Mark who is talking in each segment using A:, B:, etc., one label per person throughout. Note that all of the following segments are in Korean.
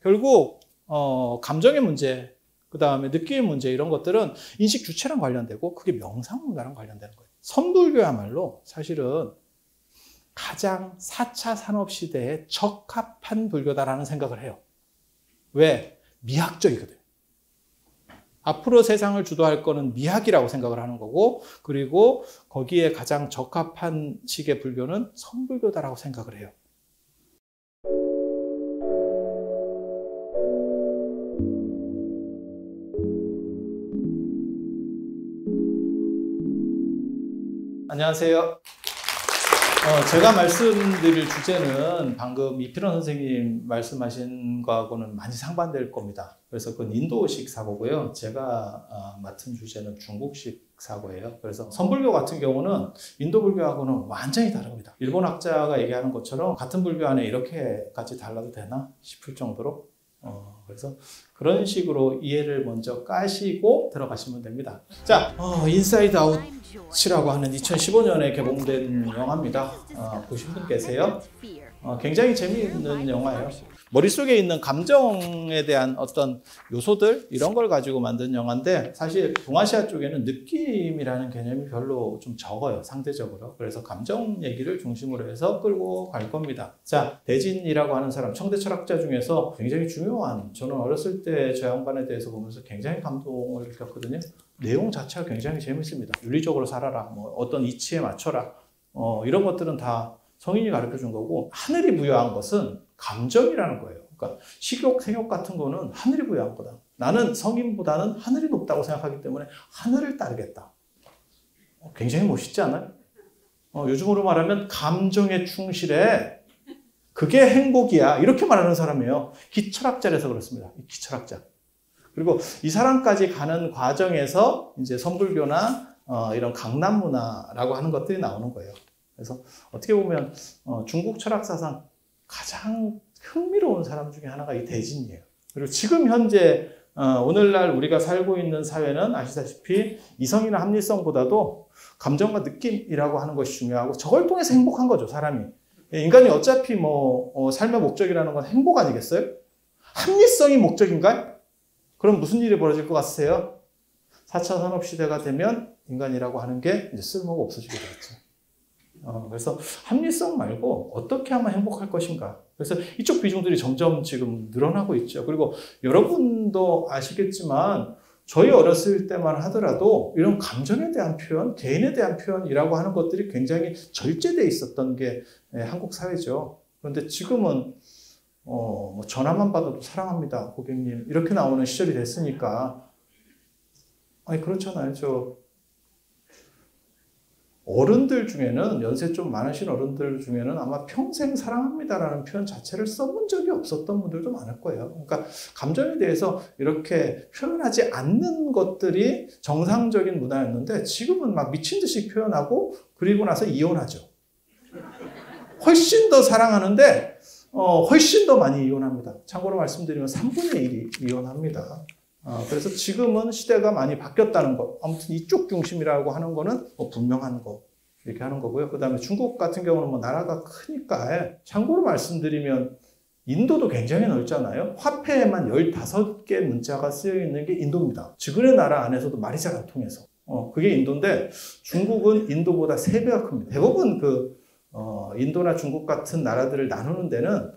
A: 결국 감정의 문제, 그 다음에 느낌의 문제 이런 것들은 인식 주체랑 관련되고 그게 명상문화랑 관련되는 거예요. 선불교야말로 사실은 가장 4차 산업시대에 적합한 불교다라는 생각을 해요. 왜? 미학적이거든요. 앞으로 세상을 주도할 거는 미학이라고 생각을 하는 거고, 그리고 거기에 가장 적합한 식의 불교는 선불교다라고 생각을 해요. 안녕하세요. 제가 말씀드릴 주제는 방금 이필원 선생님 말씀하신 거하고는 많이 상반될 겁니다. 그래서 그건 인도식 사고고요. 제가 맡은 주제는 중국식 사고예요. 그래서 선불교 같은 경우는 인도 불교하고는 완전히 다릅니다. 일본 학자가 얘기하는 것처럼 같은 불교 안에 이렇게까지 달라도 되나 싶을 정도로 그래서 그런 식으로 이해를 먼저 까시고 들어가시면 됩니다. 자, 인사이드 아웃이라고 하는 2015년에 개봉된 영화입니다. 보신 분 계세요? 굉장히 재미있는 영화예요. 머릿속에 있는 감정에 대한 어떤 요소들 이런 걸 가지고 만든 영화인데 사실 동아시아 쪽에는 느낌이라는 개념이 별로 좀 적어요. 상대적으로. 그래서 감정 얘기를 중심으로 해서 끌고 갈 겁니다. 자, 대진이라고 하는 사람 청대 철학자 중에서 굉장히 중요한, 저는 어렸을 때 저 양반에 대해서 보면서 굉장히 감동을 느꼈거든요. 내용 자체가 굉장히 재밌습니다. 윤리적으로 살아라, 뭐 어떤 이치에 맞춰라, 이런 것들은 다 성인이 가르쳐 준 거고, 하늘이 부여한 것은 감정이라는 거예요. 그러니까 식욕, 생욕 같은 거는 하늘이 부여한 거다. 나는 성인보다는 하늘이 높다고 생각하기 때문에 하늘을 따르겠다. 굉장히 멋있지 않아요? 요즘으로 말하면 감정에 충실해. 그게 행복이야. 이렇게 말하는 사람이에요. 기철학자라서 그렇습니다. 기철학자. 그리고 이 사람까지 가는 과정에서 이제 선불교나 이런 강남 문화라고 하는 것들이 나오는 거예요. 그래서 어떻게 보면 중국 철학사상 가장 흥미로운 사람 중에 하나가 이 대진이에요. 그리고 지금 현재 오늘날 우리가 살고 있는 사회는 아시다시피 이성이나 합리성보다도 감정과 느낌이라고 하는 것이 중요하고, 저걸 통해서 행복한 거죠, 사람이. 인간이 어차피 삶의 목적이라는 건 행복 아니겠어요? 합리성이 목적인가요? 그럼 무슨 일이 벌어질 것 같으세요? 4차 산업시대가 되면 인간이라고 하는 게 이제 쓸모가 없어지게 되겠죠. 그래서 합리성 말고 어떻게 하면 행복할 것인가. 그래서 이쪽 비중들이 점점 지금 늘어나고 있죠. 그리고 여러분도 아시겠지만 저희 어렸을 때만 하더라도 이런 감정에 대한 표현, 개인에 대한 표현이라고 하는 것들이 굉장히 절제되어 있었던 게 한국 사회죠. 그런데 지금은 전화만 받아도 사랑합니다, 고객님, 이렇게 나오는 시절이 됐으니까. 아니, 그렇잖아요. 어른들 중에는, 연세 좀 많으신 어른들 중에는 아마 평생 사랑합니다라는 표현 자체를 써본 적이 없었던 분들도 많을 거예요. 그러니까 감정에 대해서 이렇게 표현하지 않는 것들이 정상적인 문화였는데 지금은 막 미친 듯이 표현하고 그리고 나서 이혼하죠. 훨씬 더 사랑하는데 훨씬 더 많이 이혼합니다. 참고로 말씀드리면 3분의 1이 이혼합니다. 그래서 지금은 시대가 많이 바뀌었다는 것. 아무튼 이쪽 중심이라고 하는 거는 분명한 거. 이렇게 하는 거고요. 그 다음에 중국 같은 경우는 나라가 크니까, 참고로 말씀드리면 인도도 굉장히 넓잖아요. 화폐에만 15개 문자가 쓰여 있는 게 인도입니다. 지구의 나라 안에서도 말이 잘 안 통해서. 그게 인도인데 중국은 인도보다 3배가 큽니다. 대부분 인도나 중국 같은 나라들을 나누는 데는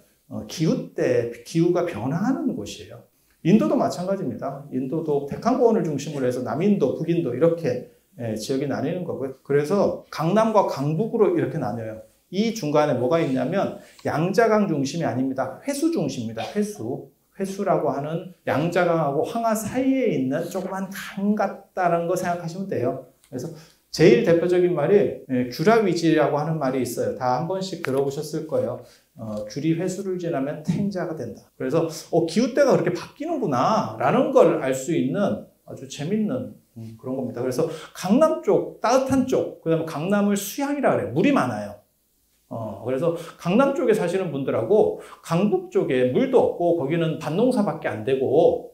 A: 기후가 변화하는 곳이에요. 인도도 마찬가지입니다. 인도도 데칸고원을 중심으로 해서 남인도, 북인도 이렇게 지역이 나뉘는 거고요. 그래서 강남과 강북으로 이렇게 나뉘어요. 이 중간에 뭐가 있냐면 양자강 중심이 아닙니다. 회수 중심입니다. 회수라고 하는 양자강하고 황하 사이에 있는 조그만 강 같다는 거 생각하시면 돼요. 그래서 제일 대표적인 말이 규라위지라고 하는 말이 있어요. 다 한 번씩 들어보셨을 거예요. 귤이 회수를 지나면 탱자가 된다. 그래서 기후대가 그렇게 바뀌는구나 라는 걸 알 수 있는 아주 재밌는 그런 겁니다. 그래서 강남 쪽, 따뜻한 쪽, 그 다음에 강남을 수양이라 그래요. 물이 많아요. 그래서 강남 쪽에 사시는 분들하고 강북 쪽에 물도 없고 거기는 밭농사밖에 안 되고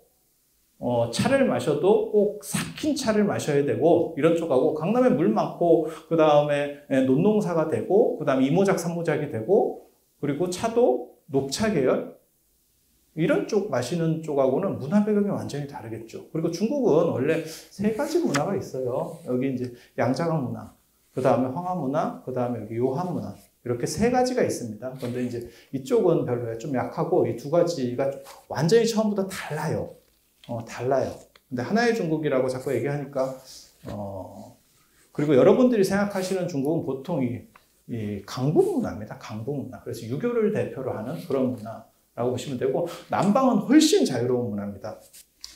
A: 차를 마셔도 꼭 삭힌 차를 마셔야 되고 이런 쪽하고, 강남에 물 많고 그 다음에 논농사가 되고 그 다음에 이모작 삼모작이 되고, 그리고 차도 녹차 계열, 이런 쪽 마시는 쪽하고는 문화 배경이 완전히 다르겠죠. 그리고 중국은 원래 세 가지 문화가 있어요. 여기 이제 양자강 문화, 그 다음에 황하 문화, 그 다음에 여기 요한 문화. 이렇게 세 가지가 있습니다. 그런데 이제 이쪽은 별로예요. 좀 약하고 이 두 가지가 완전히 처음부터 달라요. 달라요. 근데 하나의 중국이라고 자꾸 얘기하니까, 그리고 여러분들이 생각하시는 중국은 보통 이 강북 문화입니다. 강북 문화. 그래서 유교를 대표로 하는 그런 문화라고 보시면 되고, 남방은 훨씬 자유로운 문화입니다.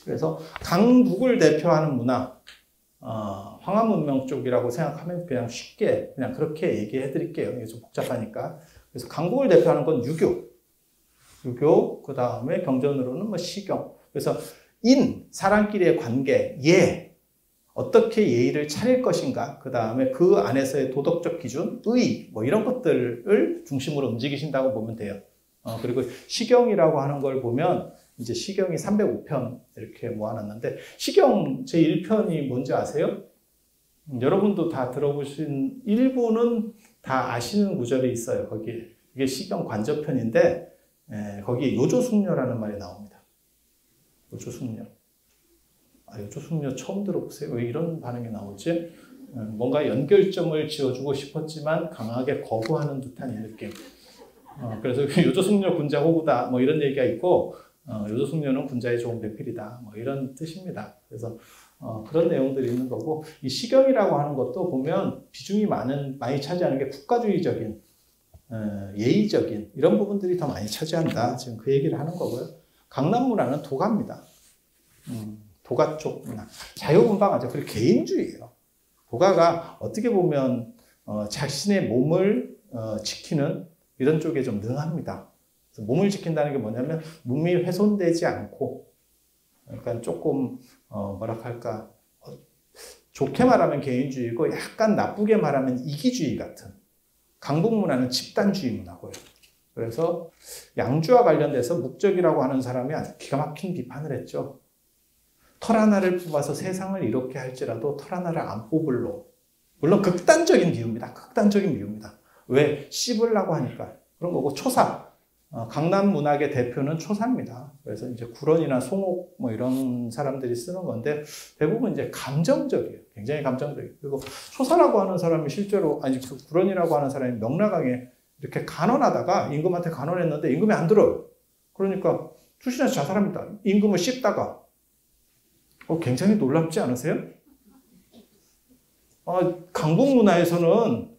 A: 그래서 강북을 대표하는 문화, 황하 문명 쪽이라고 생각하면 그냥 쉽게 그냥 그렇게 얘기해 드릴게요. 이게 좀 복잡하니까. 그래서 강북을 대표하는 건 유교, 그 다음에 경전으로는 뭐 시경. 그래서 사람끼리의 관계, 어떻게 예의를 차릴 것인가, 그 다음에 그 안에서의 도덕적 기준, 뭐 이런 것들을 중심으로 움직이신다고 보면 돼요. 그리고 시경이라고 하는 걸 보면 이제 시경이 305편 이렇게 모아놨는데, 시경 제1편이 뭔지 아세요? 여러분도 다 들어보신, 일부는 다 아시는 구절이 있어요. 거기에. 이게 시경 관저편인데, 거기에 요조숙녀라는 말이 나옵니다. 요조숙녀. 요조숙녀 처음 들어보세요. 왜 이런 반응이 나오지? 뭔가 연결점을 지어주고 싶었지만 강하게 거부하는 듯한 이 느낌. 그래서 요조숙녀 군자 호구다 뭐 이런 얘기가 있고, 요조숙녀는 군자의 좋은 배필이다 뭐 이런 뜻입니다. 그래서 그런 내용들이 있는 거고, 이 시경이라고 하는 것도 보면 비중이 많이 차지하는 게 국가주의적인, 예의적인 이런 부분들이 더 많이 차지한다. 지금 그 얘기를 하는 거고요. 강남 문화는 도가입니다. 도가 쪽 문화. 자유분방하죠. 그리고 개인주의예요. 도가가 어떻게 보면 자신의 몸을 지키는 이런 쪽에 좀 능합니다. 그래서 몸을 지킨다는 게 뭐냐면 몸이 훼손되지 않고, 그러니까 조금 뭐라 할까, 좋게 말하면 개인주의고 약간 나쁘게 말하면 이기주의 같은, 강북 문화는 집단주의 문화고요. 그래서 양주와 관련돼서 묵적이라고 하는 사람이 아주 기가 막힌 비판을 했죠. 털 하나를 뽑아서 세상을 이렇게 할지라도 털 하나를 안 뽑을로. 물론 극단적인 비유입니다. 극단적인 비유입니다. 왜? 씹으려고 하니까. 그런 거고, 초사. 강남 문학의 대표는 초사입니다. 그래서 이제 구런이나 송옥 뭐 이런 사람들이 쓰는 건데, 대부분 이제 감정적이에요. 굉장히 감정적이에요. 그리고 초사라고 하는 사람이 실제로, 구런이라고 하는 사람이 명나강에 이렇게 간언하다가 임금한테 간언했는데 임금이 안 들어요. 그러니까 투신해서 자살합니다. 임금을 씹다가. 굉장히 놀랍지 않으세요? 강북 문화에서는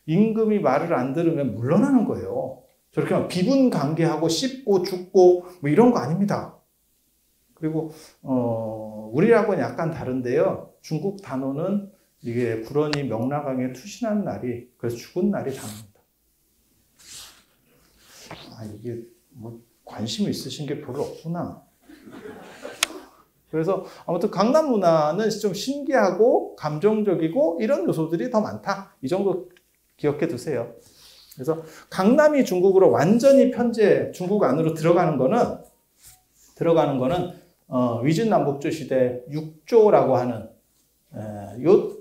A: 임금이 말을 안 들으면 물러나는 거예요. 저렇게 막 비분관계하고 씹고 죽고 뭐 이런 거 아닙니다. 그리고 우리하고는 약간 다른데요. 중국 단오는 이게 구런이 명나강에 투신한 날이, 그래서 죽은 날이 단오입니다. 이게 뭐 관심 있으신 게 별로 없구나. 그래서 아무튼 강남 문화는 좀 신기하고 감정적이고 이런 요소들이 더 많다. 이 정도 기억해 두세요. 그래서 강남이 중국으로 완전히 중국 안으로 들어가는 거는 위진남북조 시대 6조라고 하는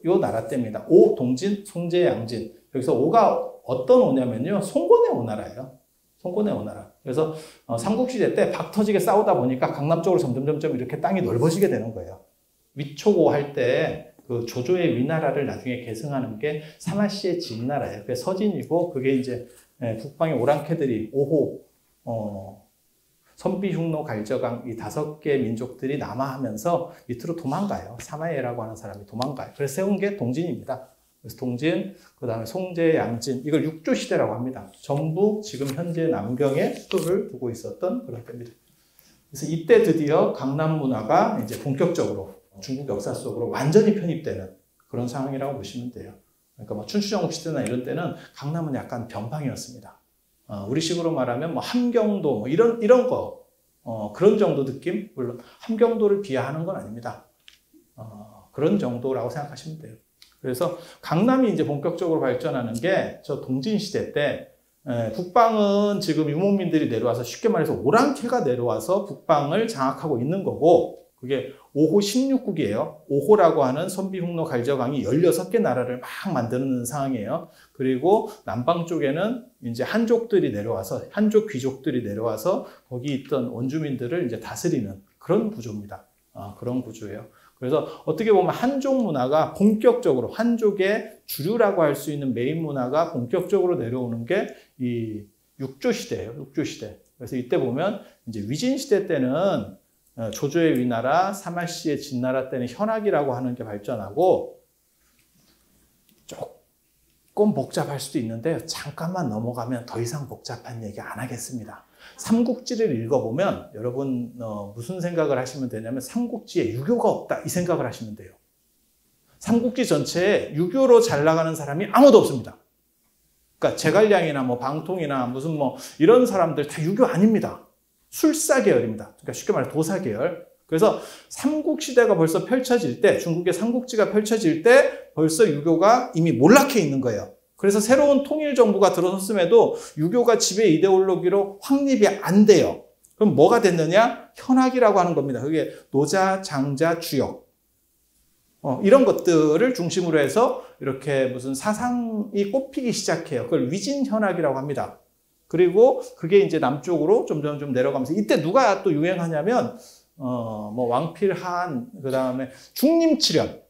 A: 요 나라 때입니다. 오, 동진, 송제, 양진. 여기서 오가 어떤 오냐면요, 송곤의 오나라예요. 송곤의 오나라. 그래서 삼국시대 때 박 터지게 싸우다 보니까 강남 쪽으로 점점 이렇게 땅이 넓어지게 되는 거예요. 위초고 할 때 그 조조의 위나라를 나중에 계승하는 게 사마씨의 진나라예요. 그게 서진이고, 그게 이제 북방의 오랑캐들이 오호, 선비, 흉노, 갈저강 이 5개 민족들이 남하하면서 밑으로 도망가요. 사마예라고 하는 사람이 도망가요. 그래서 세운 게 동진입니다. 그래서 동진, 그 다음에 송제, 양진, 이걸 6조 시대라고 합니다. 전부 지금 현재 남경에 수도를 두고 있었던 그런 때입니다. 그래서 이때 드디어 강남 문화가 이제 본격적으로 중국 역사 속으로 완전히 편입되는 그런 상황이라고 보시면 돼요. 그러니까 뭐 춘추전국 시대나 이런 때는 강남은 약간 변방이었습니다. 우리식으로 말하면 뭐 함경도 뭐 이런 거, 그런 정도 느낌? 물론 함경도를 비하하는 건 아닙니다. 그런 정도라고 생각하시면 돼요. 그래서 강남이 이제 본격적으로 발전하는 게 저 동진 시대 때, 북방은 지금 유목민들이 내려와서, 쉽게 말해서 오랑캐가 내려와서 북방을 장악하고 있는 거고, 그게 5호 16국이에요. 5호라고 하는 선비흉노 갈저강이 16개 나라를 막 만드는 상황이에요. 그리고 남방 쪽에는 이제 한족들이 내려와서, 한족 귀족들이 내려와서 거기 있던 원주민들을 이제 다스리는 그런 구조입니다. 그런 구조예요. 그래서 어떻게 보면 한족 문화가 본격적으로, 한족의 주류라고 할 수 있는 메인 문화가 본격적으로 내려오는 게 이 육조 시대예요. 육조 시대. 그래서 이때 보면 이제 위진 시대 때는 조조의 위나라, 사마씨의 진나라 때는 현악이라고 하는 게 발전하고, 조금 복잡할 수도 있는데 잠깐만 넘어가면 더 이상 복잡한 얘기 안 하겠습니다. 삼국지를 읽어보면 여러분 무슨 생각을 하시면 되냐면 삼국지에 유교가 없다 이 생각을 하시면 돼요. 삼국지 전체에 유교로 잘 나가는 사람이 아무도 없습니다. 그러니까 제갈량이나 뭐 방통이나 무슨 뭐 이런 사람들 다 유교 아닙니다. 술사 계열입니다. 그러니까 쉽게 말해 도사 계열. 그래서 삼국시대가 벌써 펼쳐질 때, 중국의 삼국지가 펼쳐질 때 벌써 유교가 이미 몰락해 있는 거예요. 그래서 새로운 통일정부가 들어섰음에도 유교가 지배 이데올로기로 확립이 안 돼요. 그럼 뭐가 됐느냐? 현악이라고 하는 겁니다. 그게 노자, 장자, 주역. 이런 것들을 중심으로 해서 이렇게 무슨 사상이 꼽히기 시작해요. 그걸 위진현악이라고 합니다. 그리고 그게 이제 남쪽으로 점점 좀 내려가면서 이때 누가 또 유행하냐면 뭐 왕필한, 그 다음에 중림칠연.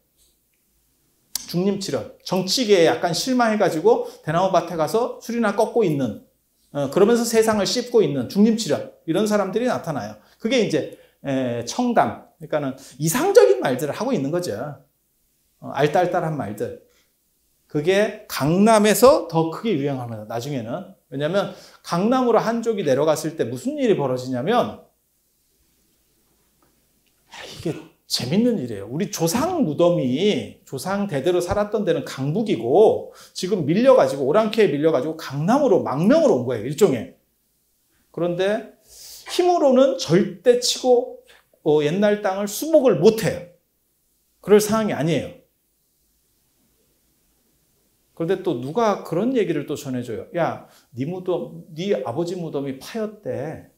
A: 정치계에 약간 실망해가지고 대나무밭에 가서 술이나 꺾고 있는, 그러면서 세상을 씹고 있는 중림칠연. 이런 사람들이 나타나요. 그게 이제 청담. 그러니까는 이상적인 말들을 하고 있는 거죠. 알딸딸한 말들. 그게 강남에서 더 크게 유행합니다. 나중에는. 왜냐하면 강남으로 한족이 내려갔을 때 무슨 일이 벌어지냐면, 이게 재밌는 일이에요. 우리 조상 무덤이, 조상 대대로 살았던 데는 강북이고 지금 밀려가지고, 오랑캐에 밀려가지고 강남으로, 망명으로 온 거예요. 일종의. 그런데 힘으로는 절대 치고 옛날 땅을 수복을 못해요. 그럴 상황이 아니에요. 그런데 또 누가 그런 얘기를 또 전해줘요. 야, 네 무덤, 네 아버지 무덤이 파였대.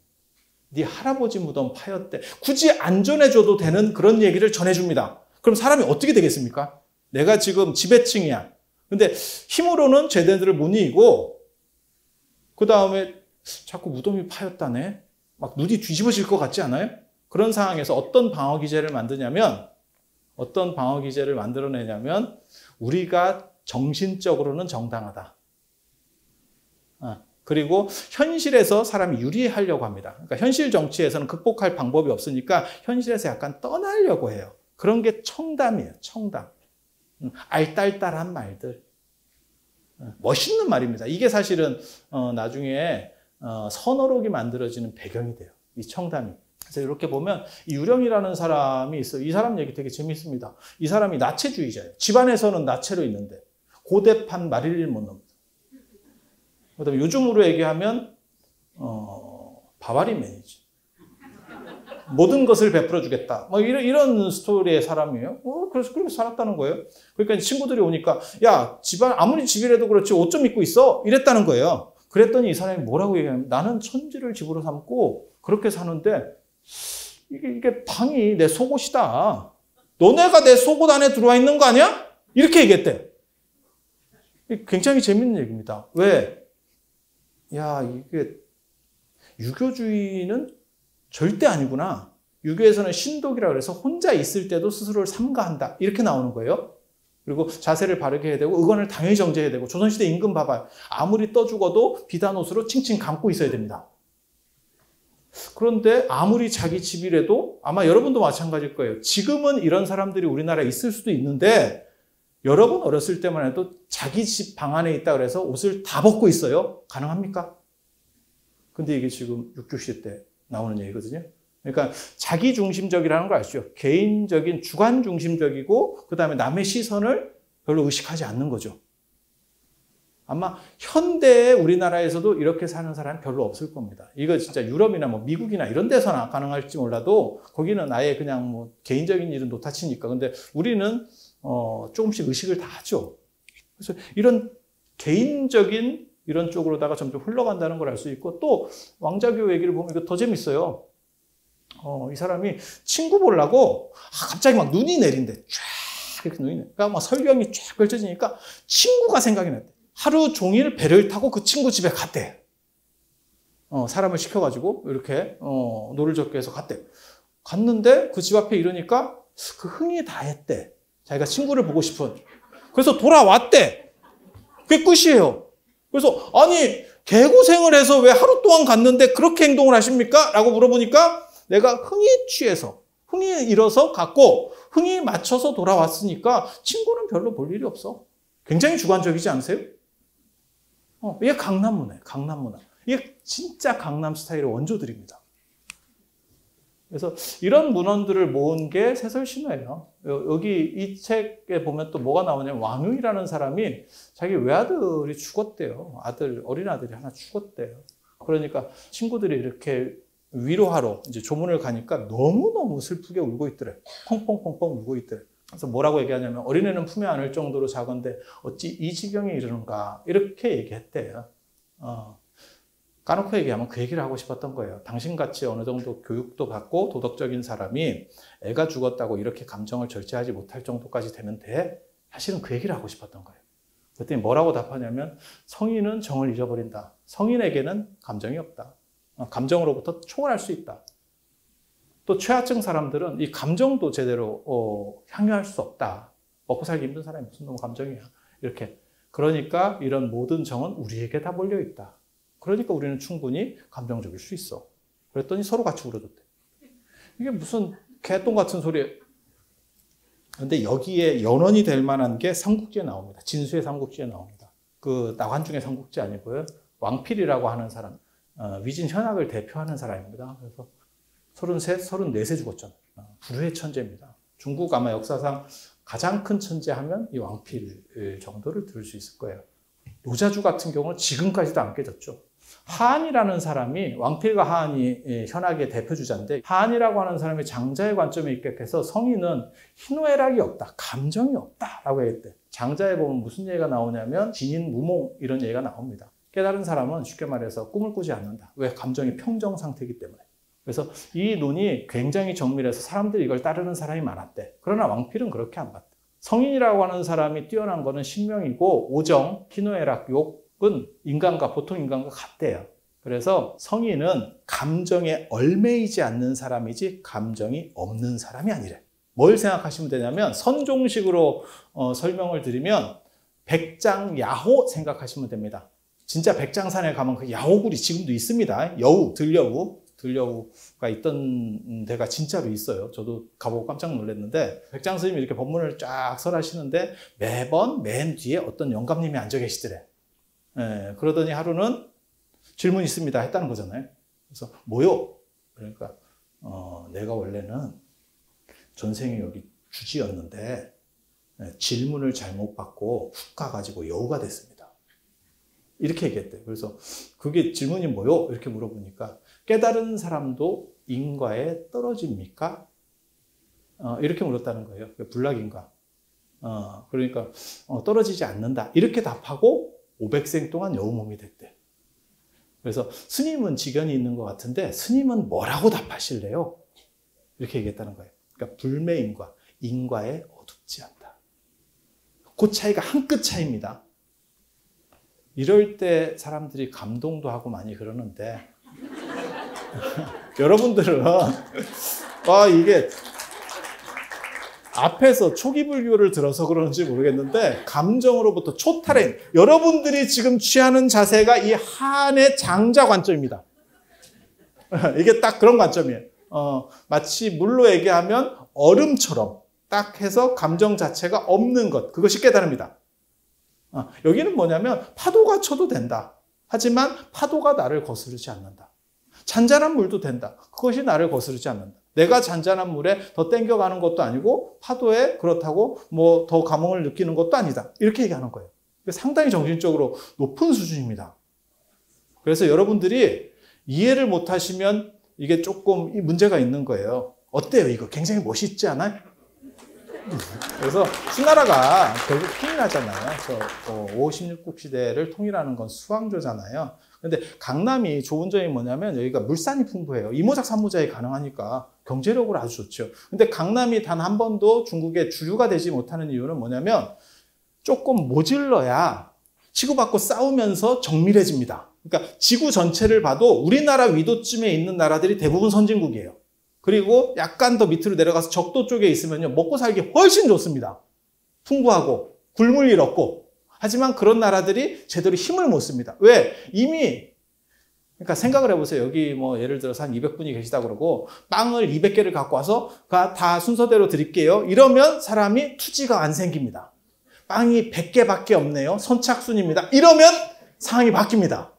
A: 네 할아버지 무덤 파였대. 굳이 안 전해줘도 되는 그런 얘기를 전해줍니다. 그럼 사람이 어떻게 되겠습니까? 내가 지금 지배층이야. 근데 힘으로는 쟤네들을 못 이기고, 그 다음에 자꾸 무덤이 파였다네. 막 눈이 뒤집어질 것 같지 않아요? 그런 상황에서 어떤 방어 기제를 만드냐면, 어떤 방어 기제를 만들어내냐면, 우리가 정신적으로는 정당하다. 그리고 현실에서 사람이 유리하려고 합니다. 그러니까 현실 정치에서는 극복할 방법이 없으니까 현실에서 약간 떠나려고 해요. 그런 게 청담이에요. 청담. 알딸딸한 말들. 멋있는 말입니다. 이게 사실은 나중에 선어록이 만들어지는 배경이 돼요. 이 청담이. 그래서 이렇게 보면 이 유령이라는 사람이 있어요. 이 사람 얘기 되게 재밌습니다. 이 사람이 나체주의자예요. 집안에서는 나체로 있는데 고대판 마릴린 먼로. 그다음에 요즘으로 얘기하면 바바리맨이지. 모든 것을 베풀어 주겠다. 뭐 이런 스토리의 사람이에요. 그래서 그렇게 살았다는 거예요. 그러니까 친구들이 오니까 야, 집안 아무리 집이라도 그렇지 옷 좀 입고 있어. 이랬다는 거예요. 그랬더니 이 사람이 뭐라고 얘기하냐면 나는 천지를 집으로 삼고 그렇게 사는데 이게 방이 내 속옷이다. 너네가 내 속옷 안에 들어와 있는 거 아니야? 이렇게 얘기했대. 굉장히 재밌는 얘기입니다. 왜? 야, 이게 유교주의는 절대 아니구나. 유교에서는 신독이라고 해서 혼자 있을 때도 스스로를 삼가한다. 이렇게 나오는 거예요. 그리고 자세를 바르게 해야 되고 의관을 당연히 정제해야 되고 조선시대 임금 봐봐요. 아무리 떠 죽어도 비단 옷으로 칭칭 감고 있어야 됩니다. 그런데 아무리 자기 집이라도 아마 여러분도 마찬가지일 거예요. 지금은 이런 사람들이 우리나라에 있을 수도 있는데 여러분 어렸을 때만 해도 자기 집 방 안에 있다 그래서 옷을 다 벗고 있어요. 가능합니까? 근데 이게 지금 육교시대 때 나오는 얘기거든요. 그러니까 자기 중심적이라는 걸 아시죠? 개인적인 주관 중심적이고 그 다음에 남의 시선을 별로 의식하지 않는 거죠. 아마 현대의 우리나라에서도 이렇게 사는 사람이 별로 없을 겁니다. 이거 진짜 유럽이나 뭐 미국이나 이런 데서나 가능할지 몰라도 거기는 아예 그냥 뭐 개인적인 일은 놓다치니까. 근데 우리는 조금씩 의식을 다 하죠. 그래서 이런 개인적인 이런 쪽으로다가 점점 흘러간다는 걸 알 수 있고 또 왕자교 얘기를 보면 이거 더 재밌어요. 이 사람이 친구 보려고 갑자기 막 눈이 내린대. 쫙 이렇게 눈이 내리니까 막 설경이 쫙 걸쳐지니까 친구가 생각이 났대. 하루 종일 배를 타고 그 친구 집에 갔대. 사람을 시켜가지고 이렇게 노를 젓게 해서 갔대. 갔는데 그 집 앞에 이러니까 그 흥이 다 했대. 자기가 친구를 보고 싶은. 그래서 돌아왔대. 그게 끝이에요. 그래서 아니 개고생을 해서 왜 하루 동안 갔는데 그렇게 행동을 하십니까? 라고 물어보니까 내가 흥이 취해서 흥이 일어서 갔고 흥이 맞춰서 돌아왔으니까 친구는 별로 볼 일이 없어. 굉장히 주관적이지 않으세요? 이게 강남문화예요. 강남문화. 이게 진짜 강남 스타일의 원조들입니다. 그래서 이런 문헌들을 모은 게 세설신화예요. 여기 이 책에 보면 또 뭐가 나오냐면 왕유이라는 사람이 자기 외아들이 죽었대요. 어린 아들이 하나 죽었대요. 그러니까 친구들이 이렇게 위로하러 이제 조문을 가니까 너무너무 슬프게 울고 있더래. 펑펑펑펑 울고 있더래. 그래서 뭐라고 얘기하냐면 어린애는 품에 안을 정도로 작은데 어찌 이 지경에 이르는가 이렇게 얘기했대요. 까놓고 얘기하면 그 얘기를 하고 싶었던 거예요. 당신같이 어느 정도 교육도 받고 도덕적인 사람이 애가 죽었다고 이렇게 감정을 절제하지 못할 정도까지 되면 돼? 사실은 그 얘기를 하고 싶었던 거예요. 그랬더니 뭐라고 답하냐면 성인은 정을 잊어버린다. 성인에게는 감정이 없다. 감정으로부터 초월할 수 있다. 또 최하층 사람들은 이 감정도 제대로 향유할 수 없다. 먹고 살기 힘든 사람이 무슨 놈의 감정이야. 이렇게. 그러니까 이런 모든 정은 우리에게 다 몰려있다. 그러니까 우리는 충분히 감정적일 수 있어. 그랬더니 서로 같이 울어줬대. 이게 무슨 개똥 같은 소리예요. 그런데 여기에 연원이 될 만한 게 삼국지에 나옵니다. 진수의 삼국지에 나옵니다. 그 나관중의 삼국지 아니고요. 왕필이라고 하는 사람, 위진 현악을 대표하는 사람입니다. 그래서 33, 34세 죽었잖아요. 불후의 천재입니다. 중국 아마 역사상 가장 큰 천재 하면 이 왕필 정도를 들을 수 있을 거예요. 노자주 같은 경우는 지금까지도 안 깨졌죠. 하한이라는 사람이 왕필과 하한이 현악의 대표주자인데 하한이라고 하는 사람이 장자의 관점에 입각해서 성인은 희노애락이 없다. 감정이 없다라고 얘기했대. 장자에 보면 무슨 얘기가 나오냐면 진인 무몽 이런 얘기가 나옵니다. 깨달은 사람은 쉽게 말해서 꿈을 꾸지 않는다. 왜? 감정이 평정 상태이기 때문에. 그래서 이 논이 굉장히 정밀해서 사람들이 이걸 따르는 사람이 많았대. 그러나 왕필은 그렇게 안 봤대. 성인이라고 하는 사람이 뛰어난 거는 신명이고 오정, 희노애락, 욕은 인간과 보통 인간과 같대요. 그래서 성인은 감정에 얽매이지 않는 사람이지 감정이 없는 사람이 아니래. 뭘 생각하시면 되냐면 선종식으로 설명을 드리면 백장야호 생각하시면 됩니다. 진짜 백장산에 가면 그 야호굴이 지금도 있습니다. 여우, 들여우가 있던 데가 진짜로 있어요. 저도 가보고 깜짝 놀랐는데 백장 스님이 이렇게 법문을 쫙 설하시는데 매번 맨 뒤에 어떤 영감님이 앉아 계시더래. 그러더니 하루는 질문 있습니다 했다는 거잖아요. 그래서 뭐요? 그러니까 내가 원래는 전생에 여기 주지였는데 질문을 잘못 받고 훅 가가지고 여우가 됐습니다. 이렇게 얘기했대요. 그래서 그게 질문이 뭐요? 이렇게 물어보니까 깨달은 사람도 인과에 떨어집니까? 이렇게 물었다는 거예요. 불락인과. 그러니까 떨어지지 않는다. 이렇게 답하고 500생 동안 여우 몸이 됐대. 그래서 스님은 지견이 있는 것 같은데 스님은 뭐라고 답하실래요? 이렇게 얘기했다는 거예요. 그러니까 불매인과 인과에 어둡지 않다. 그 차이가 한 끗 차이입니다. 이럴 때 사람들이 감동도 하고 많이 그러는데 여러분들은 이게 앞에서 초기 불교를 들어서 그런지 모르겠는데 감정으로부터 초탈행, 여러분들이 지금 취하는 자세가 이 한의 장자 관점입니다. 이게 딱 그런 관점이에요. 마치 물로 얘기하면 얼음처럼 딱 해서 감정 자체가 없는 것, 그것이 깨달음이다. 여기는 뭐냐면 파도가 쳐도 된다. 하지만 파도가 나를 거스르지 않는다. 잔잔한 물도 된다. 그것이 나를 거스르지 않는다. 내가 잔잔한 물에 더 땡겨가는 것도 아니고 파도에 그렇다고 뭐 더 감흥을 느끼는 것도 아니다. 이렇게 얘기하는 거예요. 상당히 정신적으로 높은 수준입니다. 그래서 여러분들이 이해를 못하시면 이게 조금 문제가 있는 거예요. 어때요? 이거 굉장히 멋있지 않아요? 그래서 수나라가 결국 통일하잖아요. 5, 16국 시대를 통일하는 건 수왕조잖아요. 근데 강남이 좋은 점이 뭐냐면 여기가 물산이 풍부해요. 이모작 삼모작이 가능하니까 경제력으로 아주 좋죠. 근데 강남이 단 한 번도 중국의 주류가 되지 못하는 이유는 뭐냐면 조금 모질러야 치고받고 싸우면서 정밀해집니다. 그러니까 지구 전체를 봐도 우리나라 위도쯤에 있는 나라들이 대부분 선진국이에요. 그리고 약간 더 밑으로 내려가서 적도 쪽에 있으면요, 먹고 살기 훨씬 좋습니다. 풍부하고 굶을 일 없고. 하지만 그런 나라들이 제대로 힘을 못 씁니다. 왜? 이미 그러니까 생각을 해보세요. 여기 뭐 예를 들어서 한 200분이 계시다 그러고 빵을 200개를 갖고 와서 다 순서대로 드릴게요. 이러면 사람이 투지가 안 생깁니다. 빵이 100개밖에 없네요. 선착순입니다. 이러면 상황이 바뀝니다.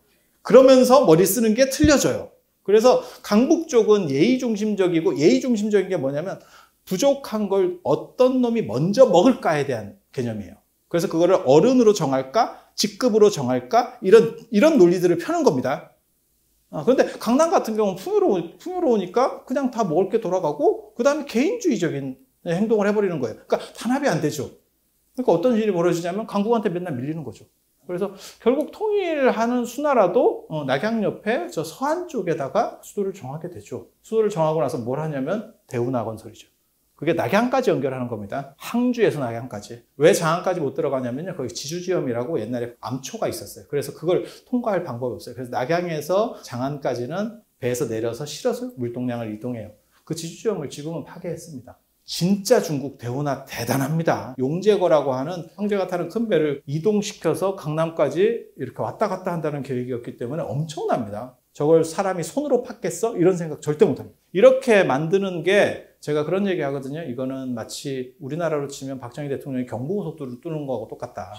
A: 그러면서 머리 쓰는 게 틀려져요. 그래서 강북 쪽은 예의중심적이고, 예의중심적인 게 뭐냐면 부족한 걸 어떤 놈이 먼저 먹을까에 대한 개념이에요. 그래서 그거를 어른으로 정할까, 직급으로 정할까, 이런 논리들을 펴는 겁니다. 그런데 강남 같은 경우는 풍요로우니까 그냥 다 먹을 게 돌아가고, 그 다음에 개인주의적인 행동을 해버리는 거예요. 그러니까 단합이 안 되죠. 그러니까 어떤 일이 벌어지냐면 강국한테 맨날 밀리는 거죠. 그래서 결국 통일하는 수나라도 낙양 옆에 저 서안 쪽에다가 수도를 정하게 되죠. 수도를 정하고 나서 뭘 하냐면 대운하 건설이죠. 그게 낙양까지 연결하는 겁니다. 항주에서 낙양까지. 왜 장안까지 못 들어가냐면요, 거기 지주지엄이라고 옛날에 암초가 있었어요. 그래서 그걸 통과할 방법이 없어요. 그래서 낙양에서 장안까지는 배에서 내려서 실어서 물동량을 이동해요. 그 지주지엄을 지금은 파괴했습니다. 진짜 중국 대운하 대단합니다. 용제거라고 하는 황제가 타는 큰 배를 이동시켜서 강남까지 이렇게 왔다 갔다 한다는 계획이었기 때문에 엄청납니다. 저걸 사람이 손으로 팠겠어? 이런 생각 절대 못합니다. 이렇게 만드는 게, 제가 그런 얘기 하거든요. 이거는 마치 우리나라로 치면 박정희 대통령이 경부고속도로를 뚫는 거하고 똑같다.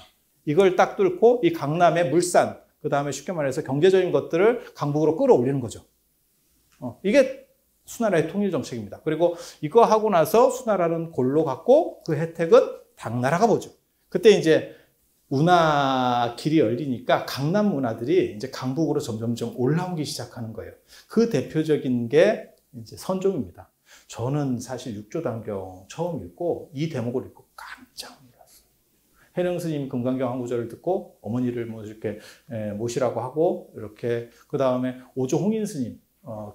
A: 이걸 딱 뚫고 이 강남의 물산, 그 다음에 쉽게 말해서 경제적인 것들을 강북으로 끌어올리는 거죠. 이게 수나라의 통일 정책입니다. 그리고 이거 하고 나서 수나라는 골로 갔고, 그 혜택은 당나라가 보죠. 그때 이제 운하 길이 열리니까 강남 문화들이 이제 강북으로 점점점 올라오기 시작하는 거예요. 그 대표적인 게 이제 선종입니다. 저는 사실 육조단경 처음 읽고 이 대목을 읽고 깜짝 놀랐어요. 해능 스님 금강경 한 구절을 듣고 어머니를 뭐 이렇게 모시라고 하고, 이렇게 그 다음에 오조 홍인 스님,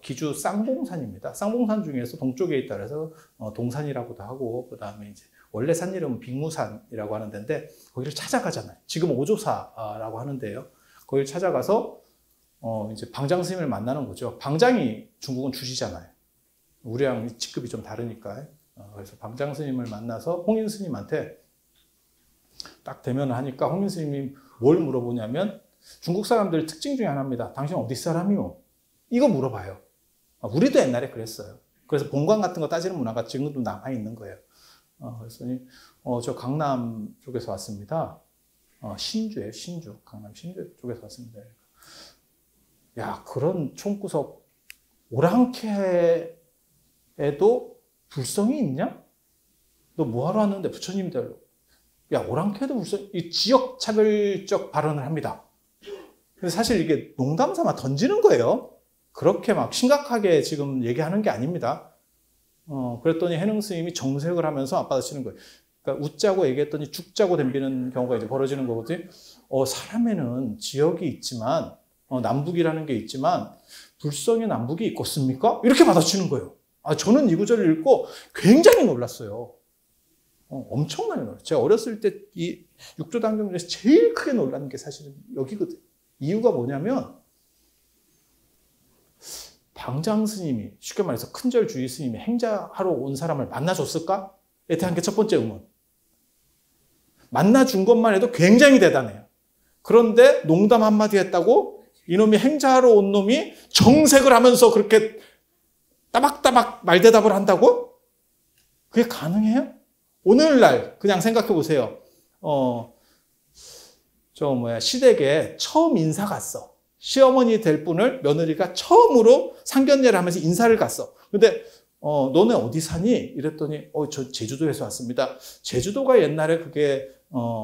A: 기주 쌍봉산입니다. 쌍봉산 중에서 동쪽에 있다 그래서 동산이라고도 하고, 그 다음에 이제 원래 산 이름은 빅무산이라고 하는 데인데 거기를 찾아가잖아요. 지금 오조사라고 하는데요. 거기를 찾아가서 이제 방장 스님을 만나는 거죠. 방장이 중국은 주시잖아요. 우리랑 직급이 좀 다르니까. 그래서 방장 스님을 만나서 홍인 스님한테 딱 대면을 하니까 홍인 스님이 뭘 물어보냐면 중국 사람들 특징 중에 하나입니다. 당신 어디 사람이요? 이거 물어봐요. 우리도 옛날에 그랬어요. 그래서 본관 같은 거 따지는 문화가 지금도 남아있는 거예요. 그랬더니 저 강남 쪽에서 왔습니다. 신주예요. 신주. 강남 신주 쪽에서 왔습니다. 야, 그런 총구석 오랑캐에도 불성이 있냐? 너 뭐하러 왔는데? 부처님들. 야, 오랑캐도 불성, 이 지역 차별적 발언을 합니다. 그래서 사실 이게 농담 삼아 던지는 거예요. 그렇게 막 심각하게 지금 얘기하는 게 아닙니다. 그랬더니 해능 스님이 정색을 하면서 앞받아치는 거예요. 그러니까 웃자고 얘기했더니 죽자고 덤비는 경우가 이제 벌어지는 거거든요. 사람에는 지역이 있지만, 남북이라는 게 있지만, 불성의 남북이 있겠습니까? 이렇게 받아치는 거예요. 저는 이 구절을 읽고 굉장히 놀랐어요. 엄청나게 놀랐어요. 제가 어렸을 때 이 육조단경 중에서 제일 크게 놀란 게 사실은 여기거든요. 이유가 뭐냐면, 방장 스님이, 쉽게 말해서 큰절 주의 스님이 행자하러 온 사람을 만나줬을까? 에 대한 게 첫 번째 의문. 만나준 것만 해도 굉장히 대단해요. 그런데 농담 한마디 했다고 이놈이 행자하러 온 놈이 정색을 하면서 그렇게 따박따박 말대답을 한다고? 그게 가능해요? 오늘날 그냥 생각해 보세요. 시댁에 처음 인사 갔어. 시어머니 될 분을 며느리가 처음으로 상견례를 하면서 인사를 갔어. 근데 너네 어디 사니? 이랬더니 저 제주도에서 왔습니다. 제주도가 옛날에 그게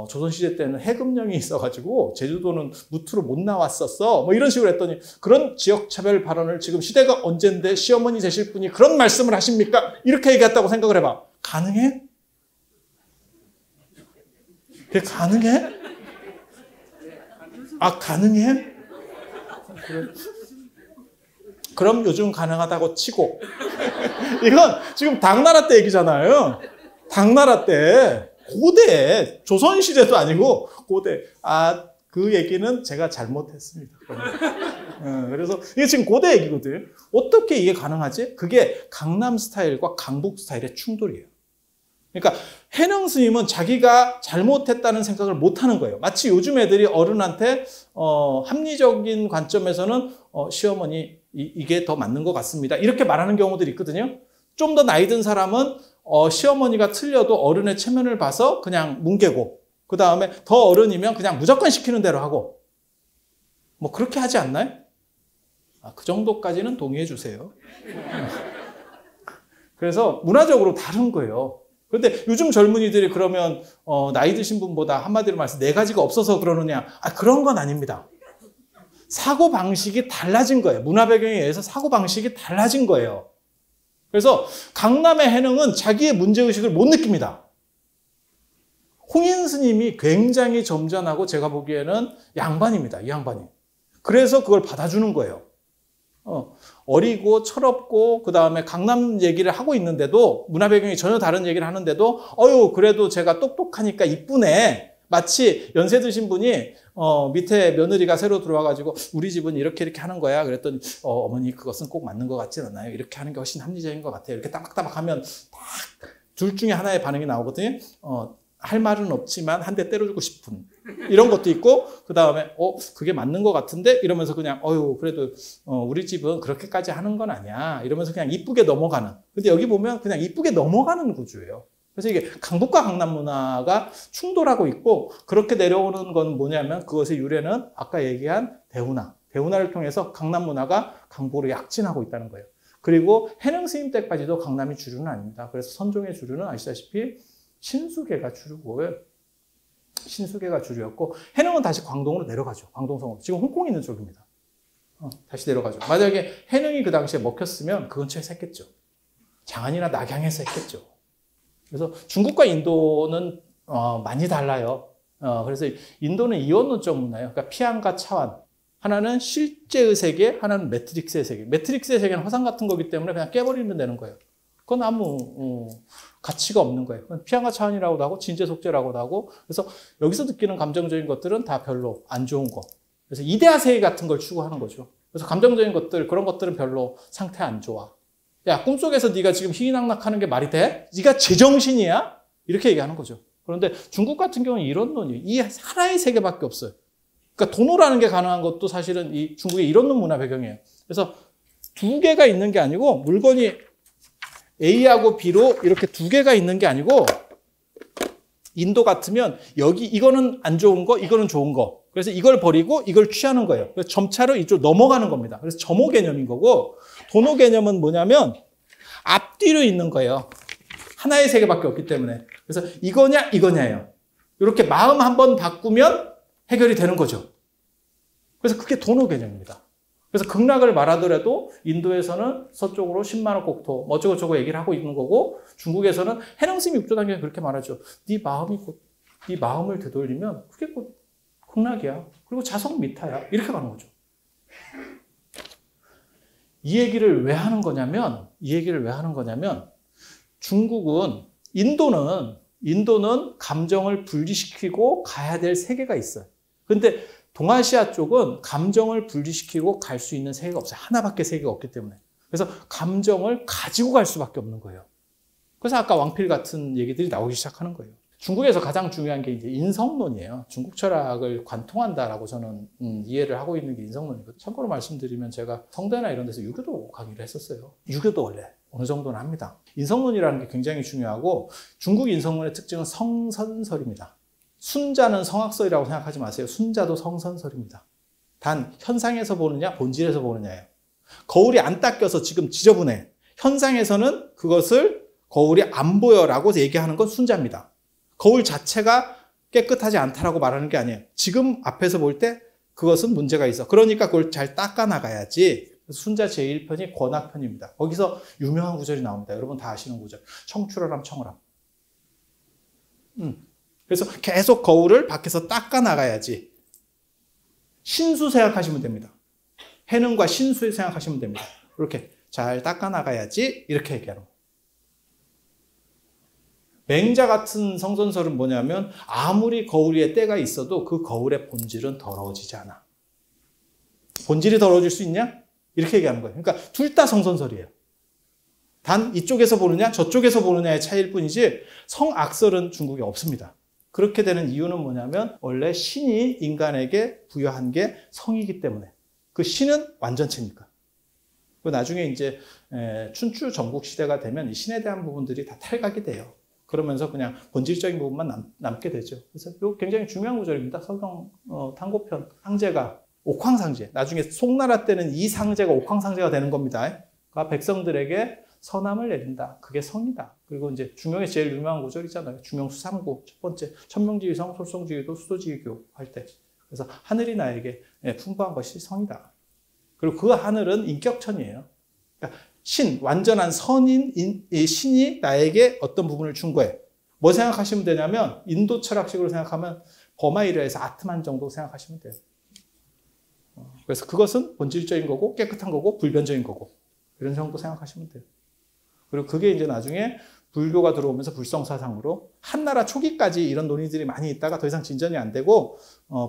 A: 조선시대 때는 해금령이 있어가지고 제주도는 무트로 못 나왔었어. 뭐 이런 식으로 했더니, 그런 지역차별 발언을 지금 시대가 언젠데 시어머니 되실 분이 그런 말씀을 하십니까? 이렇게 얘기했다고 생각을 해봐. 가능해? 그게 가능해? 아, 가능해? 그래. 그럼 요즘 가능하다고 치고. 이건 지금 당나라 때 얘기잖아요. 당나라 때, 고대, 조선시대도 아니고 고대. 아, 그 얘기는 제가 잘못했습니다. 그래서 이게 지금 고대 얘기거든. 어떻게 이게 가능하지? 그게 강남 스타일과 강북 스타일의 충돌이에요. 그러니까 해능 스님은 자기가 잘못했다는 생각을 못하는 거예요. 마치 요즘 애들이 어른한테 합리적인 관점에서는 시어머니 이게 더 맞는 것 같습니다. 이렇게 말하는 경우들이 있거든요. 좀 더 나이 든 사람은 시어머니가 틀려도 어른의 체면을 봐서 그냥 뭉개고, 그 다음에 더 어른이면 그냥 무조건 시키는 대로 하고, 뭐 그렇게 하지 않나요? 아, 그 정도까지는 동의해 주세요. 그래서 문화적으로 다른 거예요. 그런데 요즘 젊은이들이 그러면 나이 드신 분보다 한마디로 말해서 네 가지가 없어서 그러느냐? 아, 그런 건 아닙니다. 사고 방식이 달라진 거예요. 문화 배경에 의해서 사고 방식이 달라진 거예요. 그래서 강남의 해능은 자기의 문제의식을 못 느낍니다. 홍인 스님이 굉장히 점잖하고 제가 보기에는 양반입니다. 이 양반이. 그래서 그걸 받아주는 거예요. 어리고 철없고 그 다음에 강남 얘기를 하고 있는데도, 문화 배경이 전혀 다른 얘기를 하는데도 그래도 제가 똑똑하니까 이쁘네. 마치 연세 드신 분이 밑에 며느리가 새로 들어와가지고 우리 집은 이렇게 하는 거야. 그랬더니 어머니 그것은 꼭 맞는 것 같진 않아요. 이렇게 하는 게 훨씬 합리적인 것 같아요. 이렇게 따박따박하면 딱 둘 중에 하나의 반응이 나오거든요. 할 말은 없지만 한 대 때려주고 싶은 이런 것도 있고, 그 다음에 그게 맞는 것 같은데 이러면서 그냥 그래도 우리 집은 그렇게까지 하는 건 아니야 이러면서 그냥 이쁘게 넘어가는. 근데 여기 보면 그냥 이쁘게 넘어가는 구조예요. 그래서 이게 강북과 강남 문화가 충돌하고 있고, 그렇게 내려오는 건 뭐냐면 그것의 유래는 아까 얘기한 대운하를 통해서 강남 문화가 강북으로 약진하고 있다는 거예요. 그리고 해능 스님 때까지도 강남이 주류는 아닙니다. 그래서 선종의 주류는 아시다시피 신수계가 주류고요. 신수계가 주류였고, 해능은 다시 광동으로 내려가죠. 광동성으로. 지금 홍콩에 있는 쪽입니다. 다시 내려가죠. 만약에 해능이 그 당시에 먹혔으면 그 근처에서 했겠죠. 장안이나 낙양에서 했겠죠. 그래서 중국과 인도는 많이 달라요. 그래서 인도는 이원론적 문화예요. 그러니까 피안과 차완. 하나는 실제의 세계, 하나는 매트릭스의 세계. 매트릭스의 세계는 화상 같은 거기 때문에 그냥 깨버리면 되는 거예요. 그건 아무 가치가 없는 거예요. 피안과 차완이라고도 하고 진재 속죄라고도 하고. 그래서 여기서 느끼는 감정적인 것들은 다 별로 안 좋은 거. 그래서 이데아 세계 같은 걸 추구하는 거죠. 그래서 감정적인 것들, 그런 것들은 별로 상태 안 좋아. 야, 꿈속에서 네가 지금 희희낙낙하는 게 말이 돼? 네가 제정신이야? 이렇게 얘기하는 거죠. 그런데 중국 같은 경우는 이런 논이, 이 하나의 세계밖에 없어요. 그러니까 도노라는 게 가능한 것도 사실은 이 중국의 이런 논 문화 배경이에요. 그래서 두 개가 있는 게 아니고, 물건이 A하고 B로 이렇게 두 개가 있는 게 아니고, 인도 같으면 여기 이거는 안 좋은 거, 이거는 좋은 거. 그래서 이걸 버리고 이걸 취하는 거예요. 그래서 점차로 이쪽 넘어가는 겁니다. 그래서 점호 개념인 거고, 도노 개념은 뭐냐면 앞뒤로 있는 거예요. 하나의 세계밖에 없기 때문에. 그래서 이거냐 이거냐예요. 이렇게 마음 한번 바꾸면 해결이 되는 거죠. 그래서 그게 도노 개념입니다. 그래서 극락을 말하더라도 인도에서는 서쪽으로 10만원 국토 어쩌고저쩌고 얘기를 하고 있는 거고, 중국에서는 해능스님 육조단계가 그렇게 말하죠. 네 마음을 되돌리면 그게 곧 극락이야. 그리고 자성 미타야. 이렇게 가는 거죠. 이 얘기를 왜 하는 거냐면 인도는 감정을 분리시키고 가야 될 세계가 있어요. 근데 동아시아 쪽은 감정을 분리시키고 갈 수 있는 세계가 없어요. 하나밖에 세계가 없기 때문에. 그래서 감정을 가지고 갈 수밖에 없는 거예요. 그래서 아까 왕필 같은 얘기들이 나오기 시작하는 거예요. 중국에서 가장 중요한 게 이제 인성론이에요. 중국 철학을 관통한다라고 저는 이해를 하고 있는 게 인성론이거든요. 참고로 말씀드리면 제가 성대나 이런 데서 유교도 강의를 했었어요. 유교도 원래 어느 정도는 합니다. 인성론이라는 게 굉장히 중요하고, 중국 인성론의 특징은 성선설입니다. 순자는 성악설이라고 생각하지 마세요. 순자도 성선설입니다. 단 현상에서 보느냐 본질에서 보느냐예요. 거울이 안 닦여서 지금 지저분해. 현상에서는 그것을 거울이 안 보여라고 얘기하는 건 순자입니다. 거울 자체가 깨끗하지 않다라고 말하는 게 아니에요. 지금 앞에서 볼 때 그것은 문제가 있어. 그러니까 그걸 잘 닦아나가야지. 순자 제1편이 권학편입니다. 거기서 유명한 구절이 나옵니다. 여러분 다 아시는 구절. 청출어람 청어람. 그래서 계속 거울을 밖에서 닦아 나가야지. 신수 생각하시면 됩니다. 해능과 신수 생각하시면 됩니다. 이렇게 잘 닦아 나가야지 이렇게 얘기하는 거예요. 맹자 같은 성선설은 뭐냐면 아무리 거울 위에 때가 있어도 그 거울의 본질은 더러워지지 않아. 본질이 더러워질 수 있냐? 이렇게 얘기하는 거예요. 그러니까 둘 다 성선설이에요. 단 이쪽에서 보느냐 저쪽에서 보느냐의 차이일 뿐이지 성악설은 중국에 없습니다. 그렇게 되는 이유는 뭐냐면 원래 신이 인간에게 부여한 게 성이기 때문에 그 신은 완전체니까. 나중에 이제 춘추 전국 시대가 되면 이 신에 대한 부분들이 다 탈각이 돼요. 그러면서 그냥 본질적인 부분만 남게 되죠. 그래서 이거 굉장히 중요한 구절입니다. 서경 탕고편 상제가 옥황상제. 나중에 송나라 때는 이 상제가 옥황상제가 되는 겁니다. 그러니까 백성들에게 선함을 내린다. 그게 성이다. 그리고 이제 중용의 제일 유명한 구절이잖아요. 중용수삼구 첫 번째 천명지위성 솔성지위도 수도지위교 할 때. 그래서 하늘이 나에게 풍부한 것이 성이다. 그리고 그 하늘은 인격천이에요. 그러니까 신, 완전한 선인 신이 나에게 어떤 부분을 준 거예요. 뭐 생각하시면 되냐면 인도 철학식으로 생각하면 버마이르에서 아트만 정도 생각하시면 돼요. 그래서 그것은 본질적인 거고 깨끗한 거고 불변적인 거고 이런 정도 생각하시면 돼요. 그리고 그게 이제 나중에 불교가 들어오면서 불성사상으로 한나라 초기까지 이런 논의들이 많이 있다가 더 이상 진전이 안 되고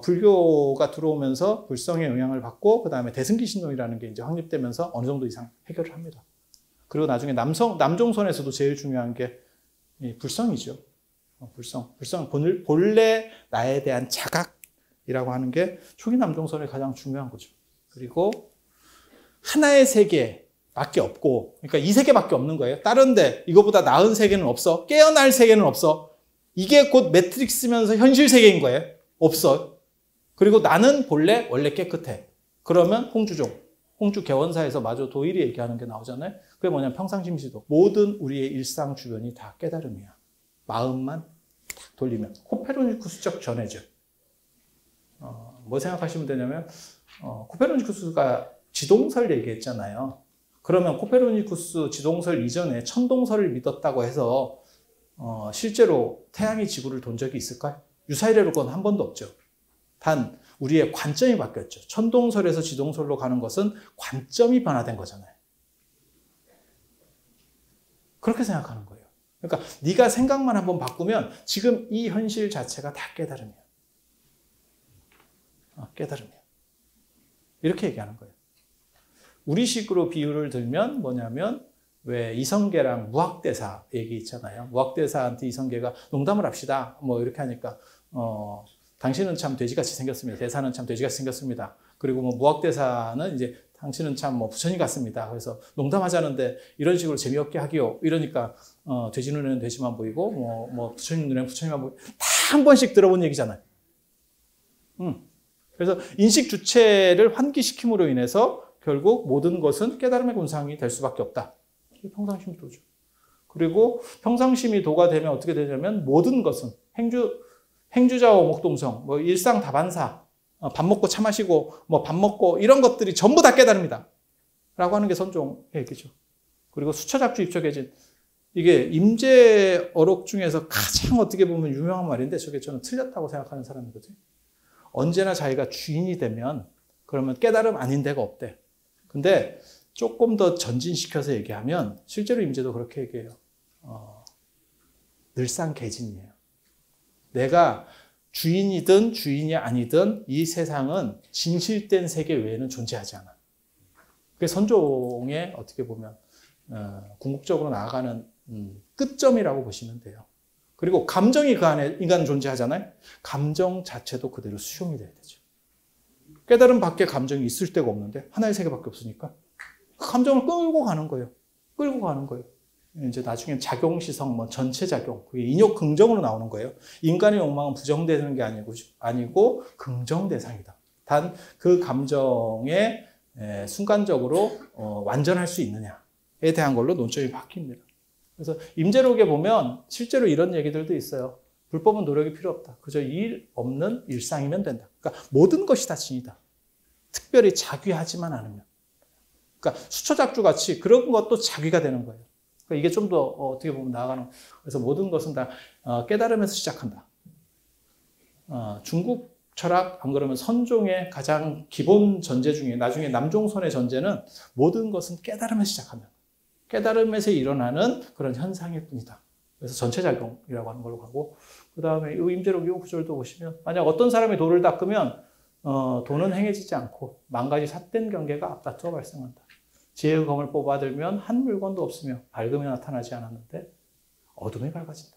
A: 불교가 들어오면서 불성의 영향을 받고 그 다음에 대승기신론이라는 게 이제 확립되면서 어느 정도 이상 해결을 합니다. 그리고 나중에 남종선에서도 제일 중요한 게 불성이죠. 불성 본래 나에 대한 자각이라고 하는 게 초기 남종선의 가장 중요한 거죠. 그리고 하나의 세계 밖에 없고, 그러니까 이 세계밖에 없는 거예요. 다른데 이거보다 나은 세계는 없어. 깨어날 세계는 없어. 이게 곧 매트릭스면서 현실 세계인 거예요. 없어. 그리고 나는 원래 깨끗해. 그러면 홍주 개원사에서 마저 도일이 얘기하는 게 나오잖아요. 그게 뭐냐면 평상심시도. 모든 우리의 일상 주변이 다 깨달음이야. 마음만 딱 돌리면. 코페르니쿠스적 전해죠. 뭐 생각하시면 되냐면 코페르니쿠스가 지동설 얘기했잖아요. 그러면 코페르니쿠스 지동설 이전에 천동설을 믿었다고 해서 실제로 태양이 지구를 돈 적이 있을까요? 유사이래로 그건 한 번도 없죠. 단 우리의 관점이 바뀌었죠. 천동설에서 지동설로 가는 것은 관점이 변화된 거잖아요. 그렇게 생각하는 거예요. 그러니까 네가 생각만 한번 바꾸면 지금 이 현실 자체가 다 깨달음이야. 깨달음이야. 이렇게 얘기하는 거예요. 우리식으로 비유를 들면 뭐냐면 왜 이성계랑 무학대사 얘기 있잖아요. 무학대사한테 이성계가 농담을 합시다. 뭐 이렇게 하니까 당신은 참 돼지같이 생겼습니다. 대사는 참 돼지같이 생겼습니다. 그리고 뭐 무학대사는 이제 당신은 참 뭐 부처님 같습니다. 그래서 농담하자는데 이런 식으로 재미없게 하기요. 이러니까 돼지 눈에는 돼지만 보이고 뭐 부처님 눈에는 부처님만 보이고 다 한 번씩 들어본 얘기잖아요. 그래서 인식 주체를 환기시킴으로 인해서 결국 모든 것은 깨달음의 군상이 될 수밖에 없다. 평상심도죠. 그리고 평상심이도가 되면 어떻게 되냐면 모든 것은 행주자와 오목동성, 뭐 일상다반사, 밥 먹고 차 마시고 뭐 밥 먹고 이런 것들이 전부 다 깨달음이다. 라고 하는 게 선종의 얘기죠. 그리고 수처잡주 입처계진. 이게 임재어록 중에서 가장 어떻게 보면 유명한 말인데 저게 저는 틀렸다고 생각하는 사람이거든요. 언제나 자기가 주인이 되면 그러면 깨달음 아닌 데가 없대. 근데 조금 더 전진시켜서 얘기하면 실제로 임재도 그렇게 얘기해요. 늘상개진이에요. 내가 주인이든 주인이 아니든 이 세상은 진실된 세계 외에는 존재하지 않아. 그게 선종의 어떻게 보면 궁극적으로 나아가는 끝점이라고 보시면 돼요. 그리고 감정이 그 안에 인간은 존재하잖아요. 감정 자체도 그대로 수용이 돼야 되죠. 깨달음 밖에 감정이 있을 데가 없는데 하나의 세계밖에 없으니까 그 감정을 끌고 가는 거예요. 끌고 가는 거예요. 이제 나중에 작용시성, 뭐 전체 작용, 그게 인욕 긍정으로 나오는 거예요. 인간의 욕망은 부정되는 게 아니고 긍정 대상이다. 단 그 감정에 순간적으로 완전할 수 있느냐에 대한 걸로 논점이 바뀝니다. 그래서 임재록에 보면 실제로 이런 얘기들도 있어요. 불법은 노력이 필요 없다. 그저 일 없는 일상이면 된다. 그러니까 모든 것이 다 진이다. 특별히 자귀하지만 않으면. 그러니까 수처작주 같이 그런 것도 자귀가 되는 거예요. 그러니까 이게 좀 더 어떻게 보면 나아가는. 그래서 모든 것은 다 깨달음에서 시작한다. 중국 철학, 안 그러면 선종의 가장 기본 전제 중에 나중에 남종선의 전제는 모든 것은 깨달음에서 시작하는, 깨달음에서 일어나는 그런 현상일 뿐이다. 그래서 전체작용이라고 하는 걸로 가고, 그 다음에 이 임재록 이 구절도 보시면 만약 어떤 사람이 돌을 닦으면 도는 행해지지 않고 만 가지 삿된 경계가 앞다투어 발생한다. 지혜의 검을 뽑아들면 한 물건도 없으며 밝음이 나타나지 않았는데 어둠이 밝아진다.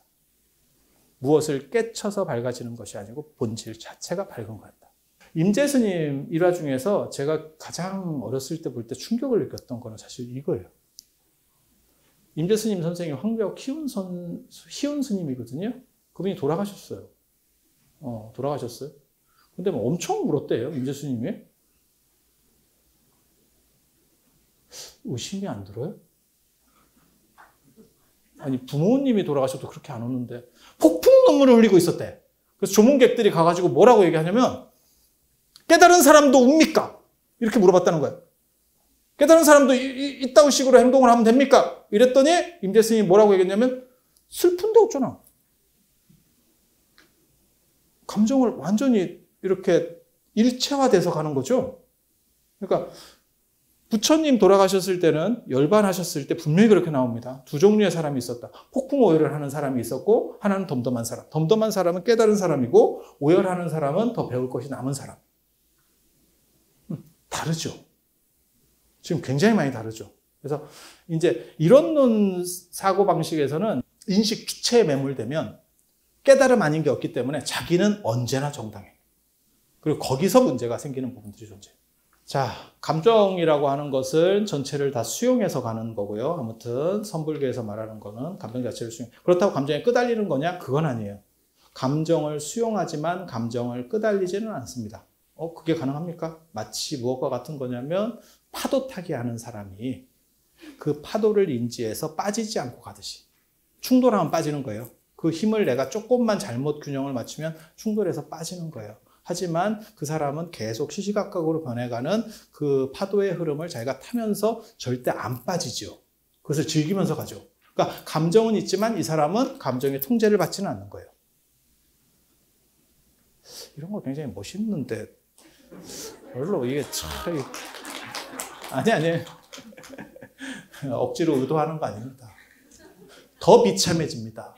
A: 무엇을 깨쳐서 밝아지는 것이 아니고 본질 자체가 밝은 거였다. 임재스님 일화 중에서 제가 가장 어렸을 때 볼 때 충격을 느꼈던 거는 사실 이거예요. 임재스님 선생님 황벽 희운 스님이거든요. 그분이 돌아가셨어요. 돌아가셨어요. 근데 뭐 엄청 울었대요, 임재스님이. 의심이 안 들어요? 아니, 부모님이 돌아가셔도 그렇게 안 우는데 폭풍 눈물을 흘리고 있었대. 그래서 조문객들이 가가지고 뭐라고 얘기하냐면 깨달은 사람도 웁니까? 이렇게 물어봤다는 거예요. 깨달은 사람도 이따위 식으로 행동을 하면 됩니까? 이랬더니 임재스님이 뭐라고 얘기했냐면 슬픈데 어쩌나. 감정을 완전히 이렇게 일체화돼서 가는 거죠. 그러니까 부처님 돌아가셨을 때는 열반하셨을 때 분명히 그렇게 나옵니다. 두 종류의 사람이 있었다. 폭풍 오열을 하는 사람이 있었고 하나는 덤덤한 사람. 덤덤한 사람은 깨달은 사람이고 오열하는 사람은 더 배울 것이 남은 사람. 다르죠. 지금 굉장히 많이 다르죠. 그래서 이제 이런 사고 방식에서는 인식 주체에 매몰되면 깨달음 아닌 게 없기 때문에 자기는 언제나 정당해. 그리고 거기서 문제가 생기는 부분들이 존재해요. 자, 감정이라고 하는 것은 전체를 다 수용해서 가는 거고요. 아무튼 선불계에서 말하는 거는 감정 자체를 수용. 그렇다고 감정에 끄달리는 거냐? 그건 아니에요. 감정을 수용하지만 감정을 끄달리지는 않습니다. 그게 가능합니까? 마치 무엇과 같은 거냐면 파도 타기 하는 사람이 그 파도를 인지해서 빠지지 않고 가듯이. 충돌하면 빠지는 거예요. 그 힘을 내가 조금만 잘못 균형을 맞추면 충돌해서 빠지는 거예요. 하지만 그 사람은 계속 시시각각으로 변해가는 그 파도의 흐름을 자기가 타면서 절대 안 빠지죠. 그것을 즐기면서 가죠. 그러니까 감정은 있지만 이 사람은 감정의 통제를 받지는 않는 거예요. 이런 거 굉장히 멋있는데 별로 이게 참 아니 억지로 의도하는 거 아닙니다. 더 비참해집니다.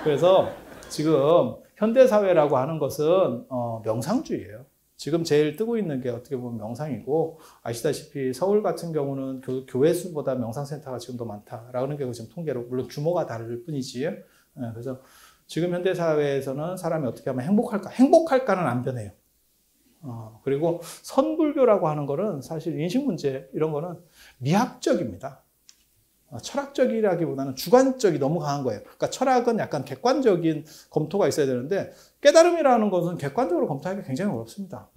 A: 그래서 지금 현대사회라고 하는 것은 명상주의예요. 지금 제일 뜨고 있는 게 어떻게 보면 명상이고, 아시다시피 서울 같은 경우는 교회 수보다 명상센터가 지금 더 많다라는 게 지금 통계로, 물론 규모가 다를 뿐이지. 그래서 지금 현대사회에서는 사람이 어떻게 하면 행복할까? 행복할까는 안 변해요. 그리고 선불교라고 하는 거는 사실 인식 문제 이런 거는 미학적입니다. 철학적이라기보다는 주관적이 너무 강한 거예요. 그러니까 철학은 약간 객관적인 검토가 있어야 되는데 깨달음이라는 것은 객관적으로 검토하기 굉장히 어렵습니다.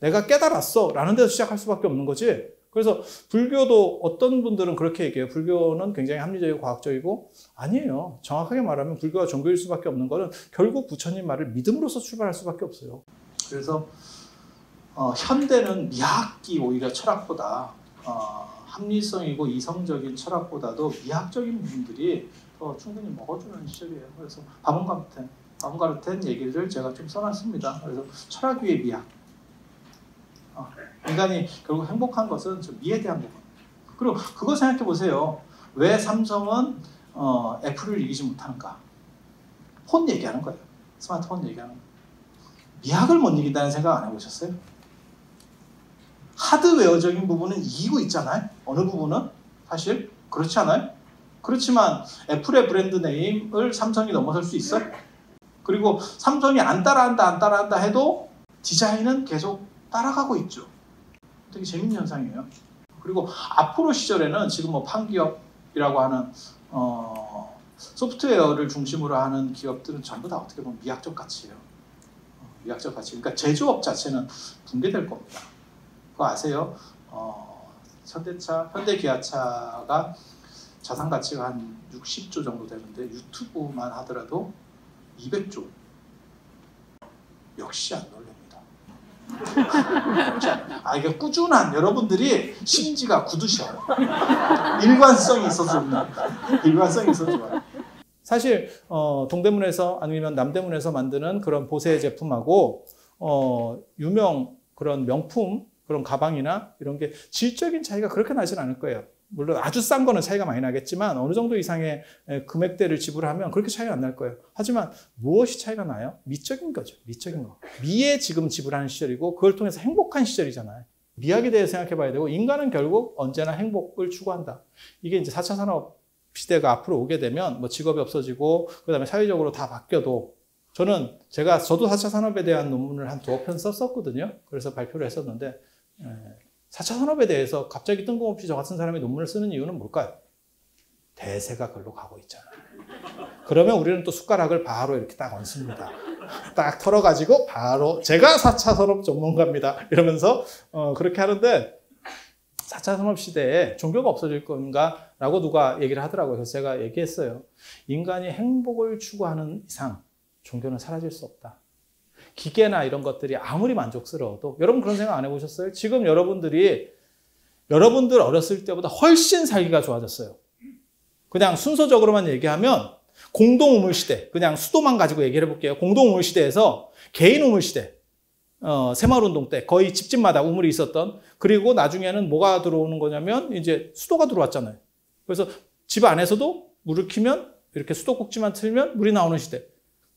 A: 내가 깨달았어 라는 데서 시작할 수밖에 없는 거지. 그래서 불교도 어떤 분들은 그렇게 얘기해요. 불교는 굉장히 합리적이고 과학적이고 아니에요. 정확하게 말하면 불교가 종교일 수밖에 없는 거는 결국 부처님 말을 믿음으로써 출발할 수밖에 없어요. 그래서 현대는 미학이 오히려 철학보다 합리성이고 이성적인 철학보다도 미학적인 부분들이 더 충분히 먹어주는 시절이에요. 그래서 바문가르텐 얘기를 제가 좀 써놨습니다. 그래서 철학 위의 미학. 인간이 결국 행복한 것은 좀 미에 대한 부분. 그리고 그거 생각해 보세요. 왜 삼성은 애플을 이기지 못하는가? 폰 얘기하는 거예요. 스마트폰 얘기하는 거예요. 미학을 못 이긴다는 생각 안 해보셨어요? 하드웨어적인 부분은 이기고 있잖아요. 어느 부분은 사실 그렇지 않아요? 그렇지만 애플의 브랜드 네임을 삼성이 넘어설 수 있어요? 그리고 삼성이 안 따라한다 해도 디자인은 계속 따라가고 있죠. 되게 재밌는 현상이에요. 그리고 앞으로 시절에는 지금 뭐 판기업이라고 하는 소프트웨어를 중심으로 하는 기업들은 전부 다 어떻게 보면 미학적 가치예요. 미학적 가치. 그러니까 제조업 자체는 붕괴될 겁니다. 그거 아세요? 현대기아차가 자산 가치가 한 60조 정도 되는데 유튜브만 하더라도 200조. 역시 안 놀랍니다. 이게 꾸준한 여러분들이 심지가 굳으셔요. 일관성이 있어서 좋아요. 사실 동대문에서 아니면 남대문에서 만드는 그런 보세 제품하고 유명 그런 명품 그런 가방이나 이런 게 질적인 차이가 그렇게 나진 않을 거예요. 물론 아주 싼 거는 차이가 많이 나겠지만 어느 정도 이상의 금액대를 지불하면 그렇게 차이가 안 날 거예요. 하지만 무엇이 차이가 나요? 미적인 거죠. 미적인 거. 미에 지금 지불하는 시절이고 그걸 통해서 행복한 시절이잖아요. 미학에 대해 생각해 봐야 되고 인간은 결국 언제나 행복을 추구한다. 이게 이제 4차 산업 시대가 앞으로 오게 되면 뭐 직업이 없어지고 그다음에 사회적으로 다 바뀌어도 저도 4차 산업에 대한 논문을 한 2편 썼었거든요. 그래서 발표를 했었는데 4차 산업에 대해서 갑자기 뜬금없이 저 같은 사람이 논문을 쓰는 이유는 뭘까요? 대세가 글로 가고 있잖아요. 그러면 우리는 또 숟가락을 바로 이렇게 딱 얹습니다. 딱 털어가지고 바로 제가 4차 산업 전문가입니다. 이러면서 그렇게 하는데 4차 산업 시대에 종교가 없어질 건가? 라고 누가 얘기를 하더라고요. 그래서 제가 얘기했어요. 인간이 행복을 추구하는 이상 종교는 사라질 수 없다. 기계나 이런 것들이 아무리 만족스러워도 여러분 그런 생각 안 해보셨어요? 지금 여러분들 어렸을 때보다 훨씬 살기가 좋아졌어요. 그냥 순서적으로만 얘기하면 공동우물 시대, 그냥 수도만 가지고 얘기를 해볼게요. 공동우물 시대에서 개인 우물 시대, 새마을운동 때 거의 집집마다 우물이 있었던, 그리고 나중에는 뭐가 들어오는 거냐면 이제 수도가 들어왔잖아요. 그래서 집 안에서도 물을 키면 이렇게 수도꼭지만 틀면 물이 나오는 시대.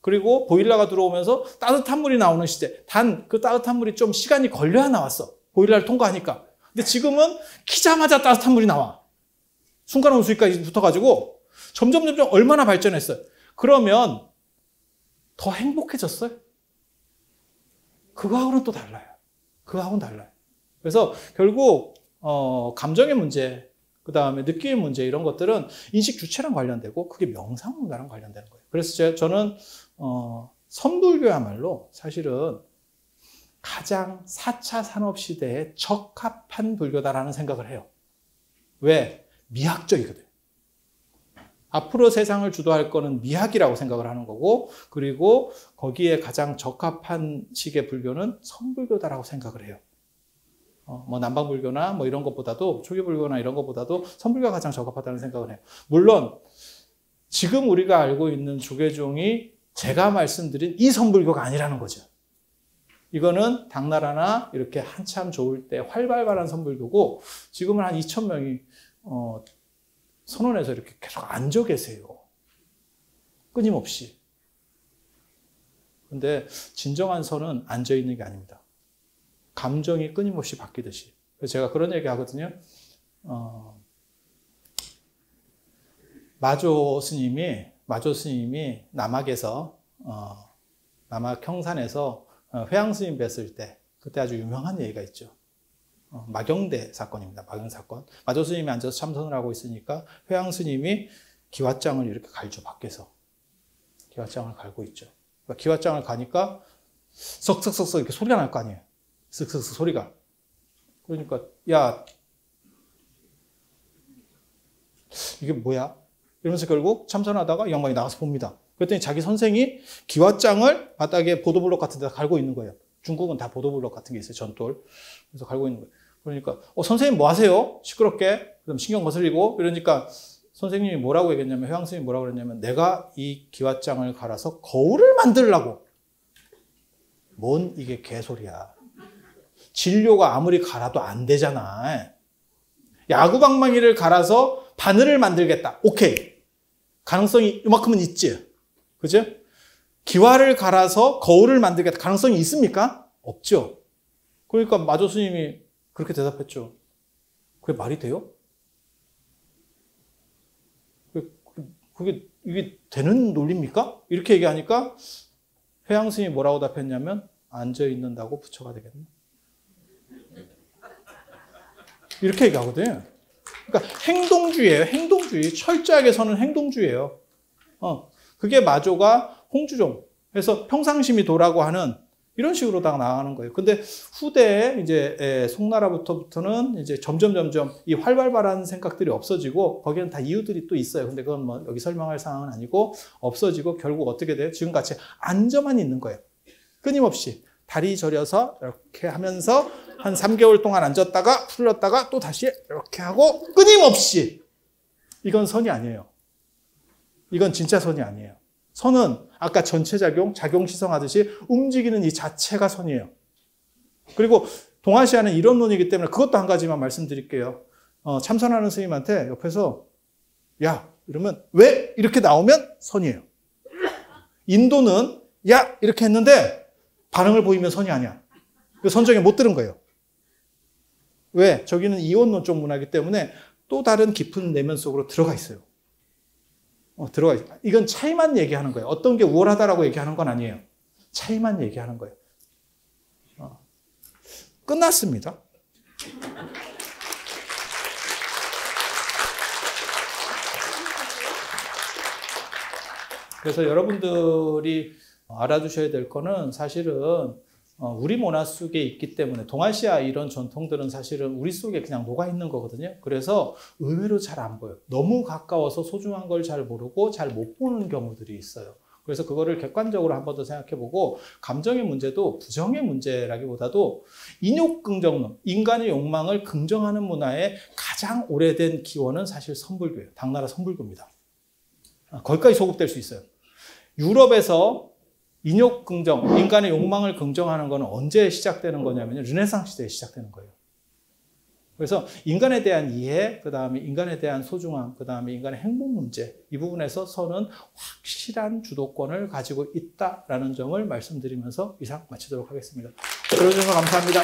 A: 그리고 보일러가 들어오면서 따뜻한 물이 나오는 시대. 단 그 따뜻한 물이 좀 시간이 걸려야 나왔어. 보일러를 통과하니까. 근데 지금은 키자마자 따뜻한 물이 나와. 순간 온수기까지 붙어가지고 점점 얼마나 발전했어요. 그러면 더 행복해졌어요? 그거하고는 또 달라요. 그거하고는 달라요. 그래서 결국 감정의 문제, 그 다음에 느낌의 문제 이런 것들은 인식 주체랑 관련되고 그게 명상문화랑 관련되는 거예요. 그래서 저는 선불교야말로 사실은 가장 4차 산업시대에 적합한 불교다라는 생각을 해요. 왜? 미학적이거든요. 앞으로 세상을 주도할 거는 미학이라고 생각을 하는 거고, 그리고 거기에 가장 적합한 식의 불교는 선불교다라고 생각을 해요. 뭐 남방불교나 뭐 이런 것보다도, 초기불교나 이런 것보다도 선불교가 가장 적합하다는 생각을 해요. 물론 지금 우리가 알고 있는 조계종이 제가 말씀드린 이 선불교가 아니라는 거죠. 이거는 당나라나 이렇게 한참 좋을 때 활발한 선불교고, 지금은 한 2,000명이 선원에서 이렇게 계속 앉아 계세요. 끊임없이. 근데 진정한 선은 앉아 있는 게 아닙니다. 감정이 끊임없이 바뀌듯이. 그래서 제가 그런 얘기 하거든요. 마조 스님이 남학에서, 남학 형산에서 회양 스님 뵀을 때, 그때 아주 유명한 얘기가 있죠. 마경대 사건입니다. 마경 사건. 마조 스님이 앉아서 참선을 하고 있으니까 회양 스님이 기왓장을 이렇게 갈죠. 밖에서. 기왓장을 갈고 있죠. 그러니까 기왓장을 가니까 썩썩썩썩 이렇게 소리가 날 거 아니에요. 쓱쓱쓱 소리가. 그러니까 야, 이게 뭐야? 이러면서 결국 참선하다가 이 양반이 나가서 봅니다. 그랬더니 자기 선생이 기왓장을 바닥에 보도블록 같은 데다 갈고 있는 거예요. 중국은 다 보도블록 같은 게 있어요. 전돌. 그래서 갈고 있는 거예요. 그러니까 선생님 뭐 하세요? 시끄럽게. 그럼 신경 거슬리고. 이러니까 선생님이 뭐라고 얘기했냐면, 회양 스님이 뭐라고 그랬냐면, 내가 이 기왓장을 갈아서 거울을 만들려고. 뭔 이게 개소리야. 진료가 아무리 갈아도 안 되잖아. 야구방망이를 갈아서 바늘을 만들겠다. 오케이. 가능성이 이만큼은 있지. 그죠? 기와를 갈아서 거울을 만들겠다. 가능성이 있습니까? 없죠. 그러니까 마조 스님이 그렇게 대답했죠. 그게 말이 돼요? 이게 되는 논리입니까? 이렇게 얘기하니까 회양 스님이 뭐라고 답했냐면, 앉아 있는다고 부처가 되겠네. 이렇게 얘기하거든요. 그러니까 행동주의예요. 행동주의. 철저하게 서는 행동주의예요. 그게 마조가 홍주종. 그래서 평상심이 도라고 하는 이런 식으로다가 나가는 거예요. 근데 후대에 이제 송나라부터는 이제 점점 이 활발한 생각들이 없어지고, 거기는 다 이유들이 또 있어요. 근데 그건 뭐 여기 설명할 상황은 아니고, 없어지고 결국 어떻게 돼요? 지금같이 앉아만 있는 거예요. 끊임없이. 다리 저려서 이렇게 하면서 한 3개월 동안 앉았다가 풀렸다가 또 다시 이렇게 하고 끊임없이. 이건 선이 아니에요. 이건 진짜 선이 아니에요. 선은 아까 전체작용, 작용시성하듯이 움직이는 이 자체가 선이에요. 그리고 동아시아는 이론론이기 때문에 그것도 한 가지만 말씀드릴게요. 참선하는 스님한테 옆에서 야 이러면 왜? 이렇게 나오면 선이에요. 인도는 야 이렇게 했는데 반응을 보이면 선이 아니야. 그 선정에 못 들은 거예요. 왜? 저기는 이원론 쪽 문화이기 때문에 또 다른 깊은 내면 속으로 들어가 있어요. 들어가 있어요. 이건 차이만 얘기하는 거예요. 어떤 게 우월하다라고 얘기하는 건 아니에요. 차이만 얘기하는 거예요. 끝났습니다. 그래서 여러분들이 알아두셔야 될 거는 사실은 우리 문화 속에 있기 때문에 동아시아 이런 전통들은 사실은 우리 속에 그냥 녹아 있는 거거든요. 그래서 의외로 잘 안 보여요. 너무 가까워서 소중한 걸 잘 모르고 잘 못 보는 경우들이 있어요. 그래서 그거를 객관적으로 한 번 더 생각해보고 감정의 문제도 부정의 문제라기보다도 인욕긍정론, 인간의 욕망을 긍정하는 문화의 가장 오래된 기원은 사실 선불교예요. 당나라 선불교입니다. 거기까지 소급될 수 있어요. 유럽에서 인욕긍정, 인간의 욕망을 긍정하는 것은 언제 시작되는 거냐면요. 르네상스 시대에 시작되는 거예요. 그래서 인간에 대한 이해, 그 다음에 인간에 대한 소중함, 그 다음에 인간의 행복 문제, 이 부분에서 선은 확실한 주도권을 가지고 있다라는 점을 말씀드리면서 이상 마치도록 하겠습니다. 들어주셔서 감사합니다.